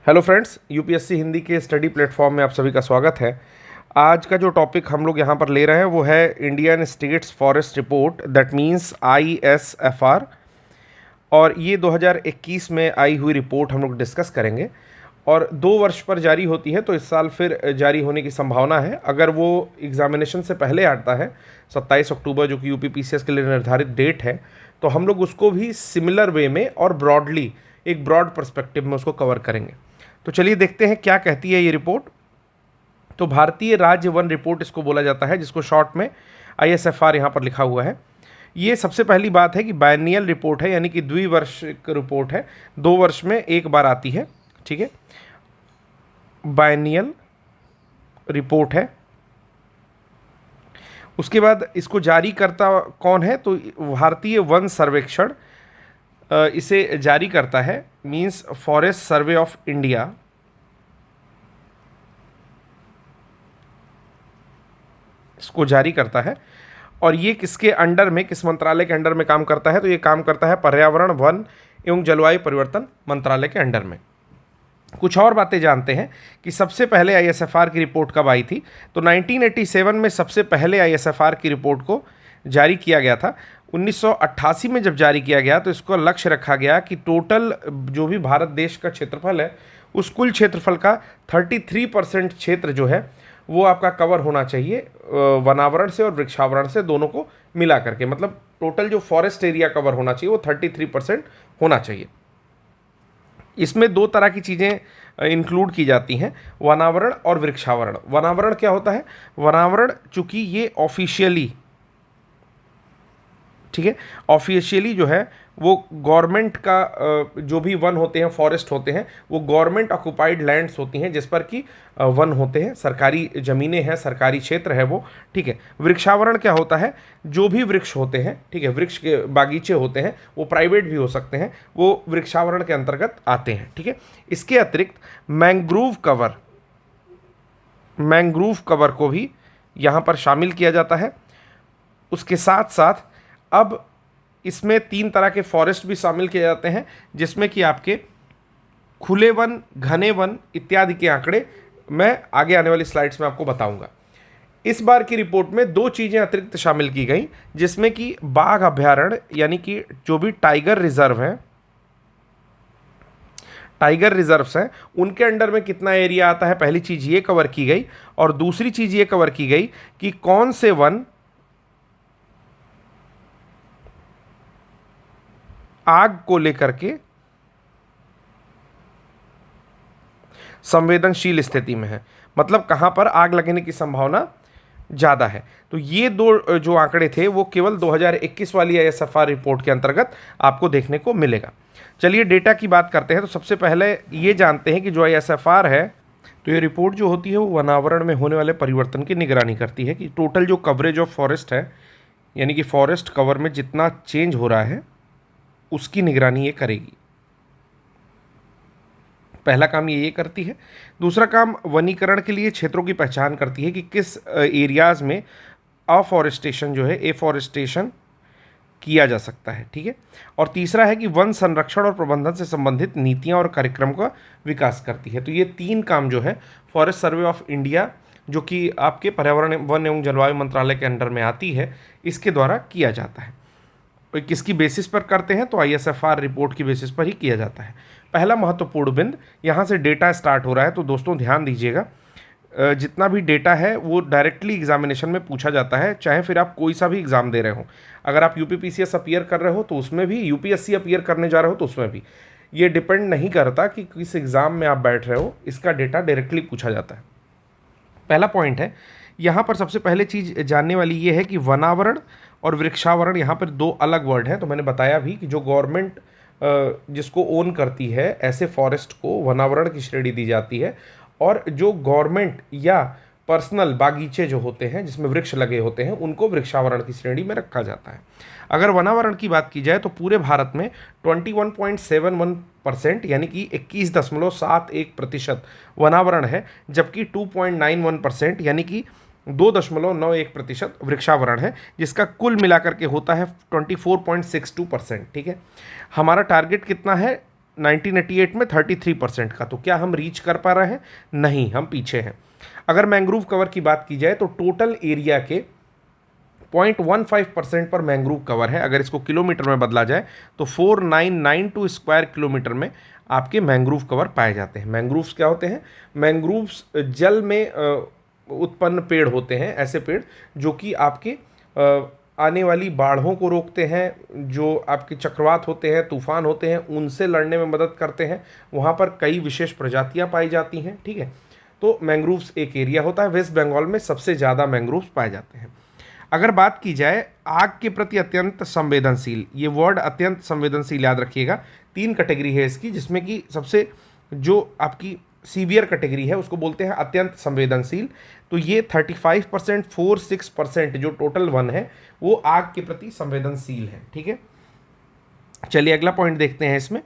Hello friends, UPSC Hindi के study platform में आप सभी का स्वागत है। आज का जो टॉपिक हम लोग यहाँ पर ले रहे हैं वो है Indian states forest report, that means ISFR। और ये 2021 में आई हुई रिपोर्ट हम लोग डिस्कस करेंगे और 2 वर्ष पर जारी होती है, तो इस साल फिर जारी होने की संभावना है। अगर वो एग्जामिनेशन से पहले आता है 27 अक्टूबर, जो कि यूपीपीसीएस के लिए निर्धारित डेट है, तो हम लोग उसको भी सिमिलर वे में और ब्रॉडली एक ब्रॉड पर्सपेक्टिव में उसको कवर करेंगे। तो चलिए देखते हैं क्या कहती है ये रिपोर्ट। तो भारतीय राज्य वन रिपोर्ट इसको बोला जाता है, जिसको शॉर्ट में ISFR यहाँ पर लिखा हुआ है। ये सबसे पहली बात है कि बायनियल रिपोर्ट है, यानी कि द्विवार्षिक रिपोर्ट है, 2 वर्ष में एक बार आती है। ठीक है, बायनियल रिपोर्ट है। उसके बाद इसको जारी करता कौन है, तो भारतीय वन सर्वेक्षण इसे जारी करता है, means forest survey of India. इसको जारी करता है और ये किसके अंडर में, किस मंत्रालय के अंडर में काम करता है, तो ये काम करता है पर्यावरण, वन एवं जलवायु परिवर्तन मंत्रालय के अंडर में। कुछ और बातें जानते हैं कि सबसे पहले ISFR की रिपोर्ट कब आई थी। तो 1987 में सबसे पहले ISFR की रिपोर्ट को जारी किया गया था। 1988 में जब जारी किया गया तो इसको लक्ष्य रखा गया कि टोटल जो भी भारत देश का क्षेत्रफल है, उस कुल क्षेत्रफल का 33% क्षेत्र जो है वो आपका कवर होना चाहिए वनावरण से और वृक्षावरण से, दोनों को मिला करके। मतलब टोटल जो फॉरेस्ट एरिया कवर होना चाहिए वो 33% होना चाहिए। इसमें 2 तरह की चीज़ें इंक्लूड की जाती हैं, वनावरण और वृक्षावरण। वनावरण क्या होता है? वनावरण चूंकि ये ऑफिशियली, ठीक है, ऑफिशियली जो है वो गवर्नमेंट का जो भी वन होते हैं, फॉरेस्ट होते हैं, वो गवर्नमेंट ऑक्युपाइड लैंड्स होती हैं, जिस पर कि वन होते हैं, सरकारी ज़मीनें हैं, सरकारी क्षेत्र है वो। ठीक है। वृक्षावरण क्या होता है? जो भी वृक्ष होते हैं, ठीक है, वृक्ष के बागीचे होते हैं, वो प्राइवेट भी हो सकते हैं, वो वृक्षावरण के अंतर्गत आते हैं। ठीक है। इसके अतिरिक्त मैंग्रोव कवर, मैंग्रोव कवर को भी यहाँ पर शामिल किया जाता है। उसके साथ साथ अब इसमें 3 तरह के फॉरेस्ट भी शामिल किए जाते हैं, जिसमें कि आपके खुले वन, घने वन इत्यादि के आंकड़े मैं आगे आने वाली स्लाइड्स में आपको बताऊंगा। इस बार की रिपोर्ट में 2 चीज़ें अतिरिक्त शामिल की गई, जिसमें कि बाघ अभयारण्य, यानी कि जो भी टाइगर रिजर्व है, टाइगर रिजर्व्स हैं, उनके अंडर में कितना एरिया आता है, पहली चीज़ ये कवर की गई। और दूसरी चीज़ ये कवर की गई कि कौन से वन आग को लेकर के संवेदनशील स्थिति में है, मतलब कहां पर आग लगने की संभावना ज़्यादा है। तो ये 2 जो आंकड़े थे वो केवल 2021 वाली ISFR रिपोर्ट के अंतर्गत आपको देखने को मिलेगा। चलिए डेटा की बात करते हैं। तो सबसे पहले ये जानते हैं कि जो ISFR है, तो ये रिपोर्ट जो होती है वो वनावरण में होने वाले परिवर्तन की निगरानी करती है कि टोटल जो कवरेज ऑफ फॉरेस्ट है, यानी कि फॉरेस्ट कवर में जितना चेंज हो रहा है, उसकी निगरानी ये करेगी। पहला काम ये करती है। दूसरा काम वनीकरण के लिए क्षेत्रों की पहचान करती है कि किस एरियाज़ में अफॉरेस्टेशन जो है, एफॉरेस्टेशन किया जा सकता है। ठीक है। और तीसरा है कि वन संरक्षण और प्रबंधन से संबंधित नीतियां और कार्यक्रम का विकास करती है। तो ये 3 काम जो है फॉरेस्ट सर्वे ऑफ इंडिया, जो कि आपके पर्यावरण, वन एवं जलवायु मंत्रालय के अंडर में आती है, इसके द्वारा किया जाता है। किसकी बेसिस पर करते हैं? तो ISFR रिपोर्ट की बेसिस पर ही किया जाता है। पहला महत्वपूर्ण बिंदु, यहाँ से डेटा स्टार्ट हो रहा है, तो दोस्तों ध्यान दीजिएगा, जितना भी डेटा है वो डायरेक्टली एग्जामिनेशन में पूछा जाता है, चाहे फिर आप कोई सा भी एग्ज़ाम दे रहे हो। अगर आप UPPCS अपीयर कर रहे हो तो उसमें भी, UPSC अपीयर करने जा रहे हो तो उसमें भी, ये डिपेंड नहीं करता कि किस एग्ज़ाम में आप बैठ रहे हो, इसका डेटा डायरेक्टली पूछा जाता है। पहला पॉइंट है, यहाँ पर सबसे पहले चीज़ जानने वाली ये है कि वनावरण और वृक्षावरण, यहाँ पर 2 अलग वर्ड हैं। तो मैंने बताया भी कि जो गवर्नमेंट जिसको ओन करती है, ऐसे फॉरेस्ट को वनावरण की श्रेणी दी जाती है, और जो गवर्नमेंट या पर्सनल बागीचे जो होते हैं जिसमें वृक्ष लगे होते हैं, उनको वृक्षावरण की श्रेणी में रखा जाता है। अगर वनावरण की बात की जाए तो पूरे भारत में 21.71%, यानी कि 21.71% वनावरण है, जबकि 2.91%, यानी कि 2.91% वृक्षावरण है, जिसका कुल मिलाकर के होता है 24.62%। ठीक है। हमारा टारगेट कितना है? 1988 में 33% का। तो क्या हम रीच कर पा रहे हैं? नहीं, हम पीछे हैं। अगर मैंग्रोव कवर की बात की जाए तो टोटल एरिया के 0.15% पर मैंग्रोव कवर है। अगर इसको किलोमीटर में बदला जाए तो 4992 स्क्वायर किलोमीटर में आपके मैंग्रोव कवर पाए जाते हैं। मैंग्रोव्स क्या होते हैं? मैंग्रोव्स जल में उत्पन्न पेड़ होते हैं, ऐसे पेड़ जो कि आपके आने वाली बाढ़ों को रोकते हैं, जो आपके चक्रवात होते हैं, तूफान होते हैं, उनसे लड़ने में मदद करते हैं। वहाँ पर कई विशेष प्रजातियाँ पाई जाती हैं, ठीक है। तो मैंग्रोव्स एक एरिया होता है। वेस्ट बंगाल में सबसे ज़्यादा मैंग्रोव्स पाए जाते हैं। अगर बात की जाए आग के प्रति अत्यंत संवेदनशील, ये वर्ड अत्यंत संवेदनशील याद रखिएगा। 3 कैटेगरी है इसकी, जिसमें कि सबसे जो आपकी सीवियर कैटेगरी है उसको बोलते हैं अत्यंत संवेदनशील। तो ये 35%, 46% जो टोटल वन है वो आग के प्रति संवेदनशील है, ठीक है। चलिए अगला पॉइंट देखते हैं इसमें।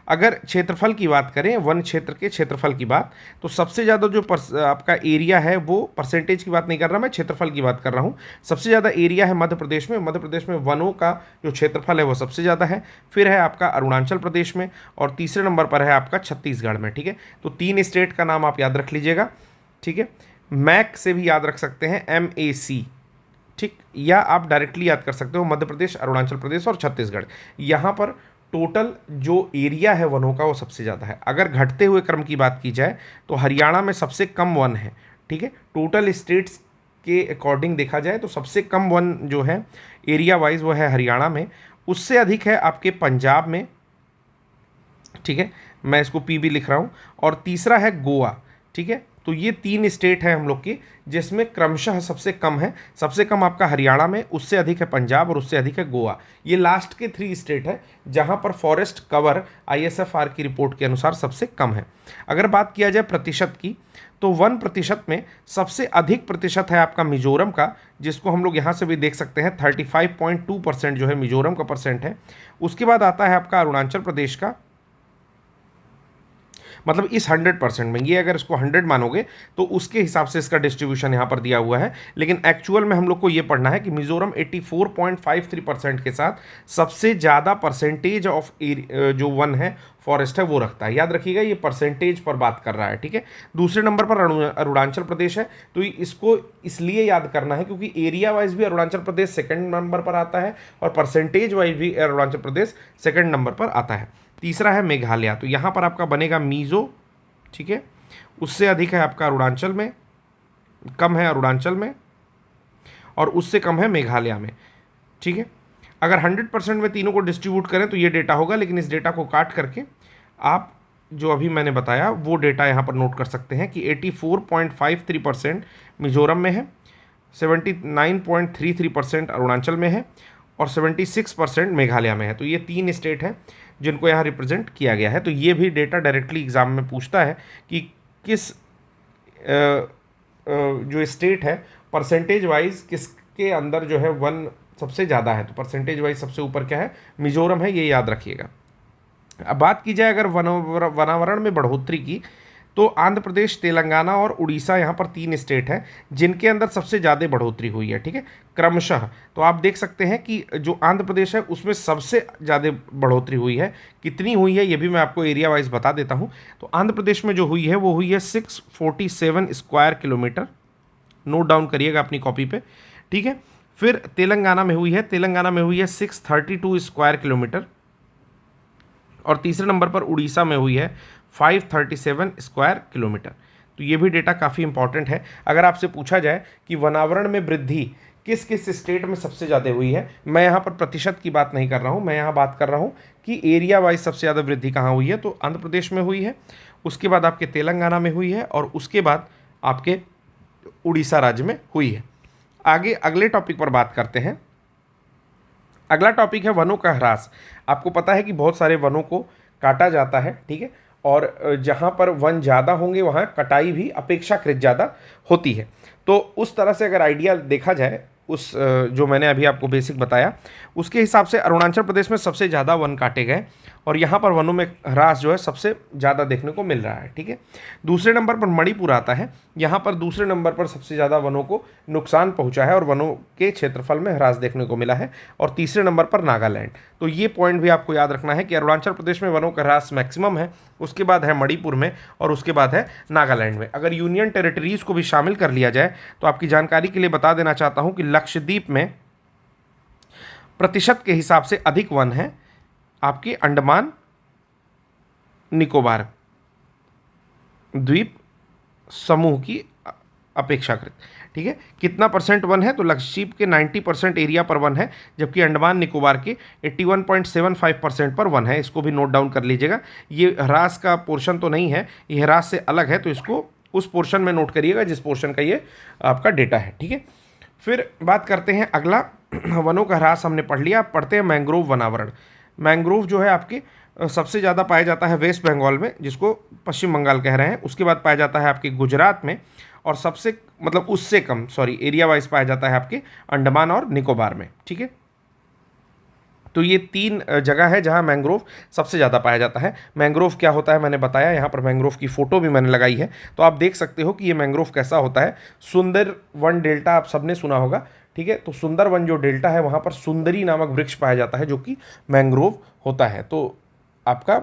अगर क्षेत्रफल की बात करें, वन क्षेत्र के क्षेत्रफल की बात, तो सबसे ज़्यादा जो आपका एरिया है वो परसेंटेज की बात नहीं कर रहा मैं, क्षेत्रफल की बात कर रहा हूँ। सबसे ज़्यादा एरिया है मध्य प्रदेश में। मध्य प्रदेश में वनों का जो क्षेत्रफल है वो सबसे ज़्यादा है। फिर है आपका अरुणाचल प्रदेश में और तीसरे नंबर पर है आपका छत्तीसगढ़ में, ठीक है। तो 3 स्टेट का नाम आप याद रख लीजिएगा, ठीक है। मैक से भी याद रख सकते हैं, MAC, ठीक, या आप डायरेक्टली याद कर सकते हो मध्य प्रदेश, अरुणाचल प्रदेश और छत्तीसगढ़। यहाँ पर टोटल जो एरिया है वनों का वो सबसे ज़्यादा है। अगर घटते हुए क्रम की बात की जाए तो हरियाणा में सबसे कम वन है, ठीक है। टोटल स्टेट्स के अकॉर्डिंग देखा जाए तो सबसे कम वन जो है एरिया वाइज वो है हरियाणा में। उससे अधिक है आपके पंजाब में, ठीक है, मैं इसको PB लिख रहा हूँ। और तीसरा है गोवा, ठीक है। तो ये 3 स्टेट है हम लोग की जिसमें क्रमशः सबसे कम है। सबसे कम आपका हरियाणा में, उससे अधिक है पंजाब और उससे अधिक है गोवा। ये लास्ट के 3 स्टेट है जहां पर फॉरेस्ट कवर ISFR की रिपोर्ट के अनुसार सबसे कम है। अगर बात किया जाए प्रतिशत की तो 1% में सबसे अधिक प्रतिशत है आपका मिजोरम का, जिसको हम लोग यहाँ से भी देख सकते हैं 35.2% जो है मिजोरम का परसेंट है। उसके बाद आता है आपका अरुणाचल प्रदेश का, मतलब इस 100% में, ये अगर इसको 100 मानोगे तो उसके हिसाब से इसका डिस्ट्रीब्यूशन यहाँ पर दिया हुआ है। लेकिन एक्चुअल में हम लोग को ये पढ़ना है कि मिजोरम 84.53% के साथ सबसे ज़्यादा परसेंटेज ऑफ जो वन है फॉरेस्ट है वो रखता है। याद रखिएगा ये परसेंटेज पर बात कर रहा है, ठीक है। दूसरे नंबर पर अरुणाचल प्रदेश है। तो इसको इसलिए याद करना है क्योंकि एरिया वाइज भी अरुणाचल प्रदेश सेकंड नंबर पर आता है और परसेंटेज वाइज भी अरुणाचल प्रदेश सेकंड नंबर पर आता है। तीसरा है मेघालय, तो यहाँ पर आपका बनेगा मीज़ो, ठीक है। उससे अधिक है आपका अरुणाचल में, कम है अरुणाचल में और उससे कम है मेघालय में, ठीक है। अगर 100% में तीनों को डिस्ट्रीब्यूट करें तो ये डेटा होगा, लेकिन इस डेटा को काट करके आप जो अभी मैंने बताया वो डेटा यहाँ पर नोट कर सकते हैं कि 84.53% मिजोरम में है, 79.33% अरुणाचल में है और 76% मेघालय में है। तो ये 3 स्टेट हैं जिनको यहाँ रिप्रेजेंट किया गया है। तो ये भी डेटा डायरेक्टली एग्जाम में पूछता है कि किस जो स्टेट है परसेंटेज वाइज किसके अंदर जो है वन सबसे ज़्यादा है। तो परसेंटेज वाइज सबसे ऊपर क्या है? मिजोरम है, ये याद रखिएगा। अब बात की जाए अगर वनावरण में बढ़ोतरी की तो आंध्र प्रदेश, तेलंगाना और उड़ीसा यहाँ पर 3 स्टेट हैं जिनके अंदर सबसे ज़्यादा बढ़ोतरी हुई है, ठीक है, क्रमशः। तो आप देख सकते हैं कि जो आंध्र प्रदेश है उसमें सबसे ज़्यादा बढ़ोतरी हुई है। कितनी हुई है ये भी मैं आपको एरिया वाइज बता देता हूँ। तो आंध्र प्रदेश में जो हुई है वो हुई है 647 स्क्वायर किलोमीटर, नोट डाउन करिएगा अपनी कॉपी पे, ठीक है। फिर तेलंगाना में हुई है, तेलंगाना में हुई है 632 स्क्वायर किलोमीटर और तीसरे नंबर पर उड़ीसा में हुई है 537 स्क्वायर किलोमीटर। तो ये भी डेटा काफ़ी इंपॉर्टेंट है। अगर आपसे पूछा जाए कि वनावरण में वृद्धि किस किस स्टेट में सबसे ज़्यादा हुई है, मैं यहाँ पर प्रतिशत की बात नहीं कर रहा हूँ, मैं यहाँ बात कर रहा हूँ कि एरिया वाइज सबसे ज़्यादा वृद्धि कहाँ हुई है। तो आंध्र प्रदेश में हुई है, उसके बाद आपके तेलंगाना में हुई है और उसके बाद आपके उड़ीसा राज्य में हुई है। आगे अगले टॉपिक पर बात करते हैं। अगला टॉपिक है वनों का ह्रास। आपको पता है कि बहुत सारे वनों को काटा जाता है, ठीक है, और जहाँ पर वन ज़्यादा होंगे वहाँ कटाई भी अपेक्षाकृत ज़्यादा होती है। तो उस तरह से अगर आइडिया देखा जाए जो मैंने अभी आपको बेसिक बताया उसके हिसाब से अरुणाचल प्रदेश में सबसे ज़्यादा वन काटे गए और यहाँ पर वनों में ह्रास जो है सबसे ज़्यादा देखने को मिल रहा है। ठीक है, दूसरे नंबर पर मणिपुर आता है। यहाँ पर दूसरे नंबर पर सबसे ज़्यादा वनों को नुकसान पहुँचा है और वनों के क्षेत्रफल में ह्रास देखने को मिला है। और तीसरे नंबर पर नागालैंड। तो ये पॉइंट भी आपको याद रखना है कि अरुणाचल प्रदेश में वनों का ह्रास मैक्सिमम है, उसके बाद है मणिपुर में और उसके बाद है नागालैंड में। अगर यूनियन टेरिटरीज़ को भी शामिल कर लिया जाए तो आपकी जानकारी के लिए बता देना चाहता हूँ कि लक्षद्वीप में प्रतिशत के हिसाब से अधिक वन है आपके अंडमान निकोबार द्वीप समूह की अपेक्षाकृत। ठीक है, कितना परसेंट वन है? तो लक्षद्वीप के 90% एरिया पर वन है, जबकि अंडमान निकोबार के 81.75% पर वन है। इसको भी नोट डाउन कर लीजिएगा। ये ह्रास का पोर्शन तो नहीं है, ये ह्रास से अलग है, तो इसको उस पोर्शन में नोट करिएगा जिस पोर्शन का ये आपका डेटा है। ठीक है, फिर बात करते हैं अगला। वनों का ह्रास हमने पढ़ लिया, पढ़ते हैं मैंग्रोव वनावरण। मैंग्रोव जो है आपके सबसे ज़्यादा पाया जाता है वेस्ट बंगाल में, जिसको पश्चिम बंगाल कह रहे हैं। उसके बाद पाया जाता है आपके गुजरात में और सबसे मतलब उससे कम एरिया वाइज पाया जाता है आपके अंडमान और निकोबार में। ठीक है, तो ये 3 जगह है जहाँ मैंग्रोव सबसे ज़्यादा पाया जाता है। मैंग्रोव क्या होता है मैंने बताया, यहाँ पर मैंग्रोव की फ़ोटो भी मैंने लगाई है, तो आप देख सकते हो कि ये मैंग्रोव कैसा होता है। सुंदर वन डेल्टा आप सबने सुना होगा। ठीक है, तो सुंदर वन जो डेल्टा है वहाँ पर सुंदरी नामक वृक्ष पाया जाता है जो कि मैंग्रोव होता है। तो आपका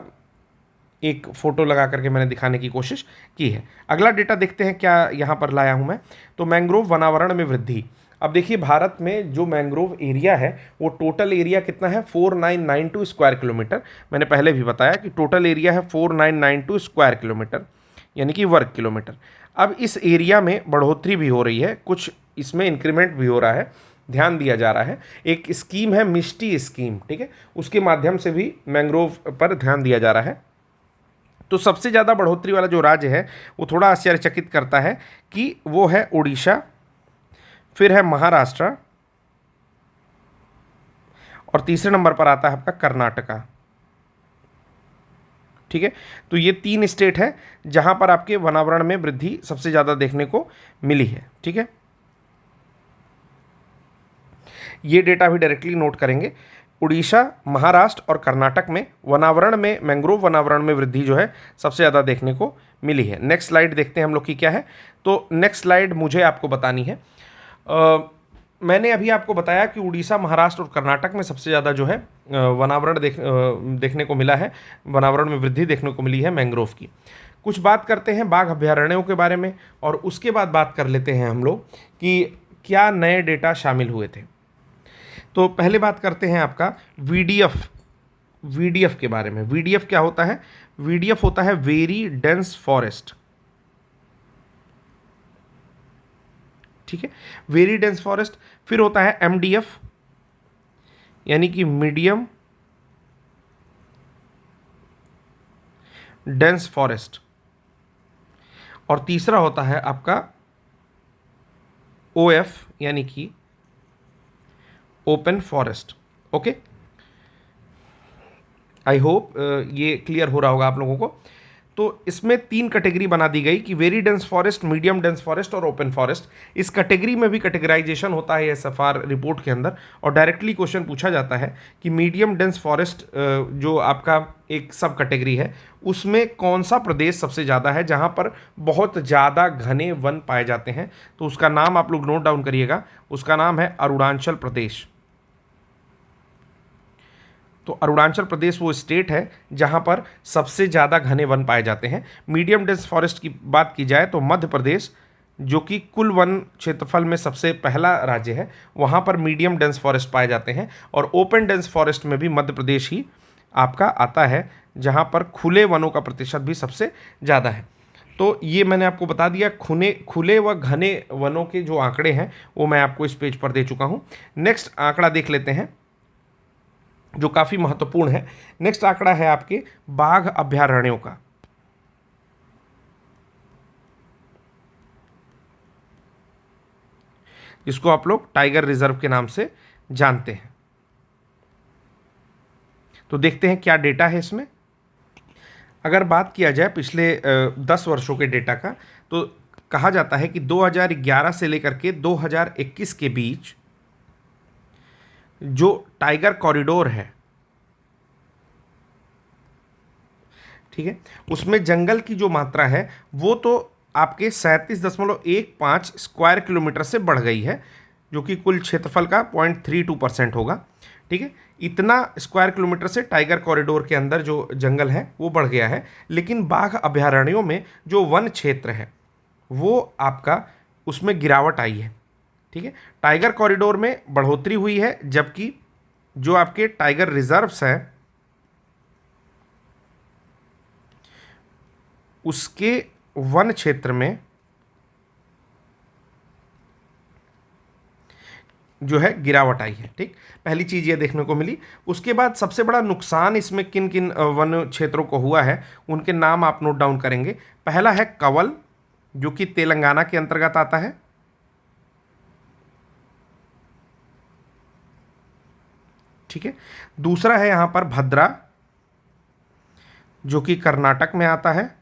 एक फ़ोटो लगा करके मैंने दिखाने की कोशिश की है। अगला डेटा देखते हैं क्या यहाँ पर लाया हूँ मैं। तो मैंग्रोव वनावरण में वृद्धि। अब देखिए भारत में जो मैंग्रोव एरिया है वो टोटल एरिया कितना है? 4992 स्क्वायर किलोमीटर। मैंने पहले भी बताया कि टोटल एरिया है 4992 स्क्वायर किलोमीटर, यानी कि वर्ग किलोमीटर। अब इस एरिया में बढ़ोतरी भी हो रही है, कुछ इसमें इंक्रीमेंट भी हो रहा है, ध्यान दिया जा रहा है। एक स्कीम है मिष्टी स्कीम, ठीक है, उसके माध्यम से भी मैंग्रोव पर ध्यान दिया जा रहा है। तो सबसे ज़्यादा बढ़ोतरी वाला जो राज्य है वो थोड़ा आश्चर्यचकित करता है कि वो है उड़ीसा, फिर है महाराष्ट्र और तीसरे नंबर पर आता है आपका कर्नाटका। ठीक है, तो ये 3 स्टेट है जहां पर आपके वनावरण में वृद्धि सबसे ज़्यादा देखने को मिली है। ठीक है, ये डेटा भी डायरेक्टली नोट करेंगे। उड़ीसा, महाराष्ट्र और कर्नाटक में वनावरण में मैंग्रोव वनावरण में वृद्धि जो है सबसे ज़्यादा देखने को मिली है। नेक्स्ट स्लाइड देखते हैं हम लोग की क्या है। तो नेक्स्ट स्लाइड मुझे आपको बतानी है। मैंने अभी आपको बताया कि उड़ीसा, महाराष्ट्र और कर्नाटक में सबसे ज़्यादा जो है वनावरण देखने को मिला है, वनावरण में वृद्धि देखने को मिली है मैंग्रोव की। कुछ बात करते हैं बाघ अभ्यारण्यों के बारे में और उसके बाद बात कर लेते हैं हम लोग कि क्या नए डेटा शामिल हुए थे। तो पहले बात करते हैं आपका वीडीएफ के बारे में। वीडीएफ क्या होता है? वीडीएफ होता है वेरी डेंस फॉरेस्ट। ठीक है, वेरी डेंस फॉरेस्ट। फिर होता है एमडीएफ यानी कि मीडियम डेंस फॉरेस्ट। और तीसरा होता है आपका ओएफ यानी कि open forest. Okay, I hope ये क्लियर हो रहा होगा आप लोगों को। तो इसमें 3 कैटेगरी बना दी गई कि very dense forest, medium dense forest और ओपन फॉरेस्ट। इस कैटेगरी में भी कैटेगराइजेशन होता है एसएफआर रिपोर्ट के अंदर और डायरेक्टली क्वेश्चन पूछा जाता है कि मीडियम डेंस फॉरेस्ट जो आपका एक सब कैटेगरी है उसमें कौन सा प्रदेश सबसे ज़्यादा है जहाँ पर बहुत ज़्यादा घने वन पाए जाते हैं। तो उसका नाम आप लोग नोट डाउन करिएगा, उसका नाम है अरुणाचल प्रदेश। तो अरुणाचल प्रदेश वो स्टेट है जहां पर सबसे ज़्यादा घने वन पाए जाते हैं। मीडियम डेंस फॉरेस्ट की बात की जाए तो मध्य प्रदेश जो कि कुल वन क्षेत्रफल में सबसे पहला राज्य है, वहां पर मीडियम डेंस फॉरेस्ट पाए जाते हैं। और ओपन डेंस फॉरेस्ट में भी मध्य प्रदेश ही आपका आता है जहां पर खुले वनों का प्रतिशत भी सबसे ज़्यादा है। तो ये मैंने आपको बता दिया, खुले व घने वनों के जो आंकड़े हैं वो मैं आपको इस पेज पर दे चुका हूँ। नेक्स्ट आंकड़ा देख लेते हैं जो काफ़ी महत्वपूर्ण है। नेक्स्ट आंकड़ा है आपके बाघ अभ्यारण्यों का। जिसको आप लोग टाइगर रिजर्व के नाम से जानते हैं। तो देखते हैं क्या डेटा है इसमें। अगर बात किया जाए पिछले 10 वर्षों के डेटा का, तो कहा जाता है कि 2011 से लेकर के 2021 के बीच जो टाइगर कॉरिडोर है, ठीक है, उसमें जंगल की जो मात्रा है वो तो आपके 37.15 स्क्वायर किलोमीटर से बढ़ गई है, जो कि कुल क्षेत्रफल का 0.32% होगा। ठीक है, इतना स्क्वायर किलोमीटर से टाइगर कॉरिडोर के अंदर जो जंगल है वो बढ़ गया है। लेकिन बाघ अभयारण्यों में जो वन क्षेत्र है वो आपका उसमें गिरावट आई है। ठीक है, टाइगर कॉरिडोर में बढ़ोतरी हुई है, जबकि जो आपके टाइगर रिजर्व्स हैं उसके वन क्षेत्र में जो है गिरावट आई है। ठीक, पहली चीज़ ये देखने को मिली। उसके बाद सबसे बड़ा नुकसान इसमें किन किन वन क्षेत्रों को हुआ है उनके नाम आप नोट डाउन करेंगे। पहला है कवल, जो कि तेलंगाना के अंतर्गत आता है। ठीक है, दूसरा है यहां पर भद्रा, जो कि कर्नाटक में आता है।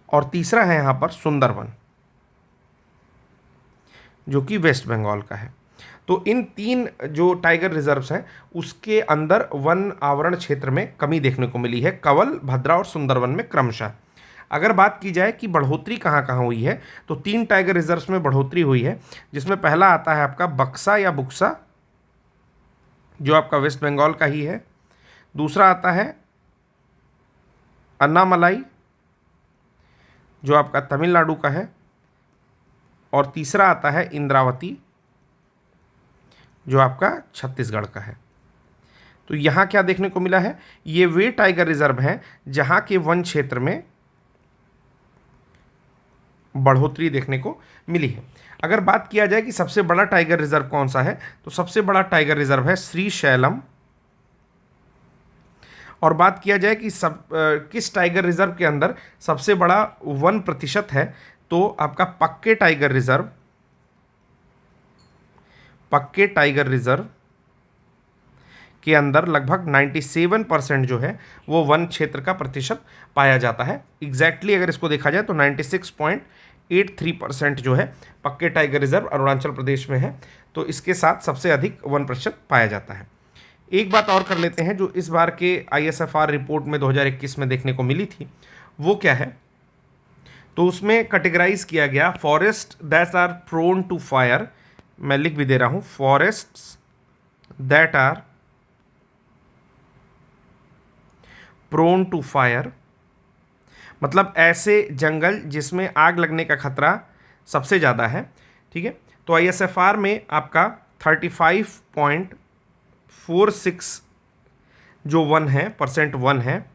और तीसरा है यहां पर सुंदरवन, जो कि वेस्ट बंगाल का है। तो इन तीन जो टाइगर रिजर्व्स हैं उसके अंदर वन आवरण क्षेत्र में कमी देखने को मिली है, कवल, भद्रा और सुंदरवन में क्रमशः। अगर बात की जाए कि बढ़ोतरी कहाँ कहाँ हुई है, तो तीन टाइगर रिजर्व्स में बढ़ोतरी हुई है, जिसमें पहला आता है आपका बक्सा या बुक्सा, जो आपका वेस्ट बंगाल का ही है। दूसरा आता है अन्नामलाई, जो आपका तमिलनाडु का है। और तीसरा आता है इंद्रावती, जो आपका छत्तीसगढ़ का है। तो यहाँ क्या देखने को मिला है, ये वे टाइगर रिजर्व हैं जहाँ के वन क्षेत्र में बढ़ोतरी देखने को मिली है। अगर बात किया जाए कि सबसे बड़ा टाइगर रिजर्व कौन सा है, तो सबसे बड़ा टाइगर रिजर्व है श्रीशैलम। और बात किया जाए कि किस टाइगर रिजर्व के अंदर सबसे बड़ा वन प्रतिशत है, तो आपका पक्के टाइगर रिजर्व के अंदर लगभग 97% जो है वो वन क्षेत्र का प्रतिशत पाया जाता है। एग्जैक्टली अगर इसको देखा जाए तो 96.83% जो है पक्के टाइगर रिजर्व अरुणाचल प्रदेश में है। तो इसके साथ सबसे अधिक वन प्रतिशत पाया जाता है। एक बात और कर लेते हैं जो इस बार के ISFR रिपोर्ट में 2021 में देखने को मिली थी, वो क्या है, तो उसमें कैटेगराइज किया गया forest that are prone to fire. मैं लिख भी दे रहा हूं, forests that are prone to fire, मतलब ऐसे जंगल जिसमें आग लगने का खतरा सबसे ज़्यादा है। ठीक है, तो ISFR में आपका 35.46 जो वन है परसेंट वन है,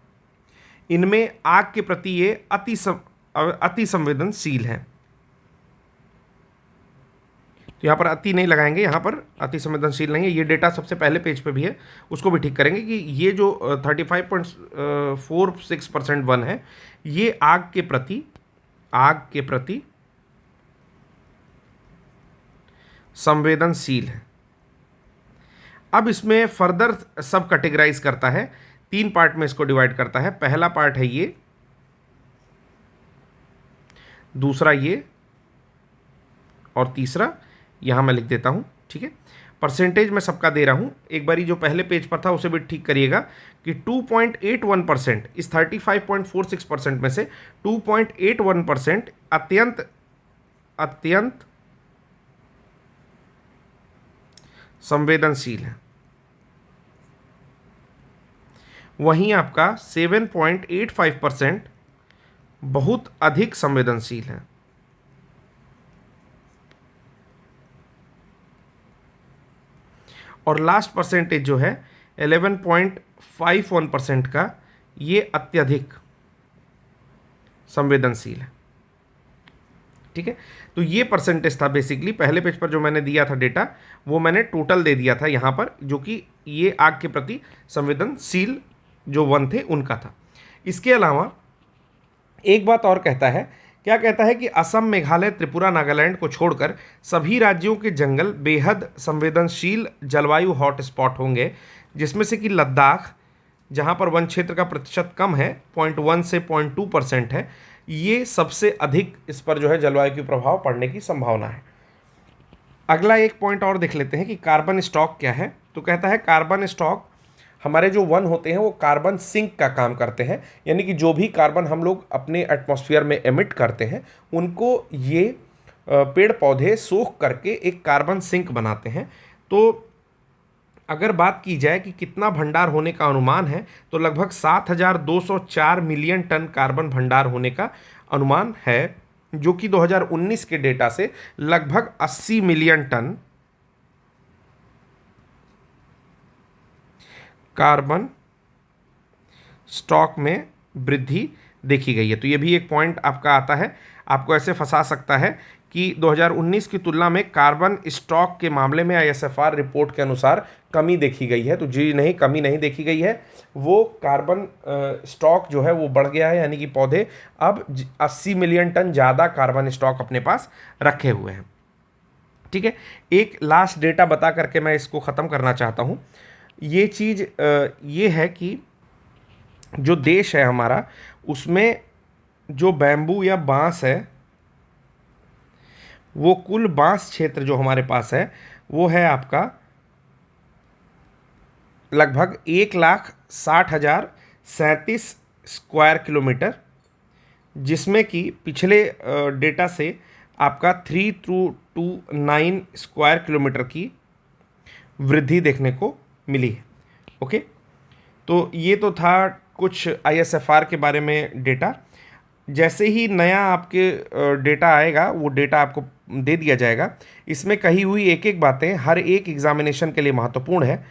इनमें आग के प्रति ये अति संवेदनशील है। तो यहाँ पर अति नहीं लगाएंगे, यहाँ पर अति संवेदनशील नहीं है। ये डेटा सबसे पहले पेज पे भी है, उसको भी ठीक करेंगे कि ये जो 35.46% वन है ये आग के प्रति संवेदनशील है। अब इसमें फर्दर सब कैटेगराइज करता है, 3 पार्ट में इसको डिवाइड करता है। पहला पार्ट है ये, दूसरा ये, और तीसरा यहां मैं लिख देता हूं। ठीक है, परसेंटेज मैं सबका दे रहा हूं, एक बारी जो पहले पेज पर था उसे भी ठीक करिएगा कि 2.81% इस 35.46% में से 2.81% अत्यंत संवेदनशील है। वहीं आपका 7.85% बहुत अधिक संवेदनशील है। और लास्ट परसेंटेज जो है 11.51% का, ये अत्यधिक संवेदनशील है। ठीक है, तो ये परसेंटेज था बेसिकली। पहले पेज पर जो मैंने दिया था डेटा वो मैंने टोटल दे दिया था यहाँ पर, जो कि ये आग के प्रति संवेदनशील जो वन थे उनका था। इसके अलावा एक बात और कहता है, क्या कहता है कि असम, मेघालय, त्रिपुरा, नागालैंड को छोड़कर सभी राज्यों के जंगल बेहद संवेदनशील जलवायु हॉटस्पॉट होंगे, जिसमें से कि लद्दाख, जहां पर वन क्षेत्र का प्रतिशत कम है 0.1 से 0.2% है, ये सबसे अधिक इस पर जो है जलवायु के प्रभाव पड़ने की संभावना है। अगला एक पॉइंट और देख लेते हैं कि कार्बन स्टॉक क्या है। तो कहता है कार्बन स्टॉक, हमारे जो वन होते हैं वो कार्बन सिंक का काम करते हैं, यानी कि जो भी कार्बन हम लोग अपने एटमॉस्फेयर में एमिट करते हैं उनको ये पेड़ पौधे सोख करके एक कार्बन सिंक बनाते हैं। तो अगर बात की जाए कि कितना भंडार होने का अनुमान है, तो लगभग 7,204 मिलियन टन कार्बन भंडार होने का अनुमान है, जो कि 2019 के डेटा से लगभग 80 मिलियन टन कार्बन स्टॉक में वृद्धि देखी गई है। तो ये भी एक पॉइंट आपका आता है, आपको ऐसे फंसा सकता है कि 2019 की तुलना में कार्बन स्टॉक के मामले में ISFR रिपोर्ट के अनुसार कमी देखी गई है। तो जी नहीं, कमी नहीं देखी गई है, वो कार्बन स्टॉक जो है वो बढ़ गया है, यानी कि पौधे अब 80 मिलियन टन ज़्यादा कार्बन स्टॉक अपने पास रखे हुए हैं। ठीक है, एक लास्ट डेटा बता करके मैं इसको ख़त्म करना चाहता हूँ। ये चीज़ ये है कि जो देश है हमारा, उसमें जो बैम्बू या बांस है, वो कुल बांस क्षेत्र जो हमारे पास है वो है आपका लगभग 1,60,037 स्क्वायर किलोमीटर, जिसमें कि पिछले डेटा से आपका 3,229 स्क्वायर किलोमीटर की वृद्धि देखने को मिली है। ओके, तो ये तो था कुछ ISFR के बारे में डेटा। जैसे ही नया आपके डेटा आएगा वो डेटा आपको दे दिया जाएगा। इसमें कही हुई एक एक बातें हर एक एग्जामिनेशन के लिए महत्वपूर्ण है।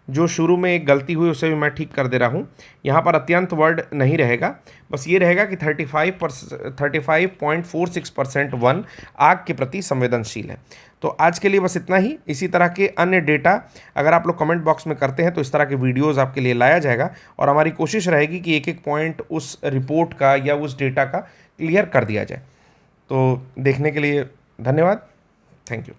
जो शुरू में एक गलती हुई उसे भी मैं ठीक कर दे रहा हूँ। यहाँ पर अत्यंत वर्ड नहीं रहेगा, बस ये रहेगा कि 35.46% वन आग के प्रति संवेदनशील है। तो आज के लिए बस इतना ही। इसी तरह के अन्य डेटा अगर आप लोग कमेंट बॉक्स में करते हैं तो इस तरह के वीडियोस आपके लिए लाया जाएगा, और हमारी कोशिश रहेगी कि एक एक पॉइंट उस रिपोर्ट का या उस डेटा का क्लियर कर दिया जाए। तो देखने के लिए धन्यवाद। Thank you.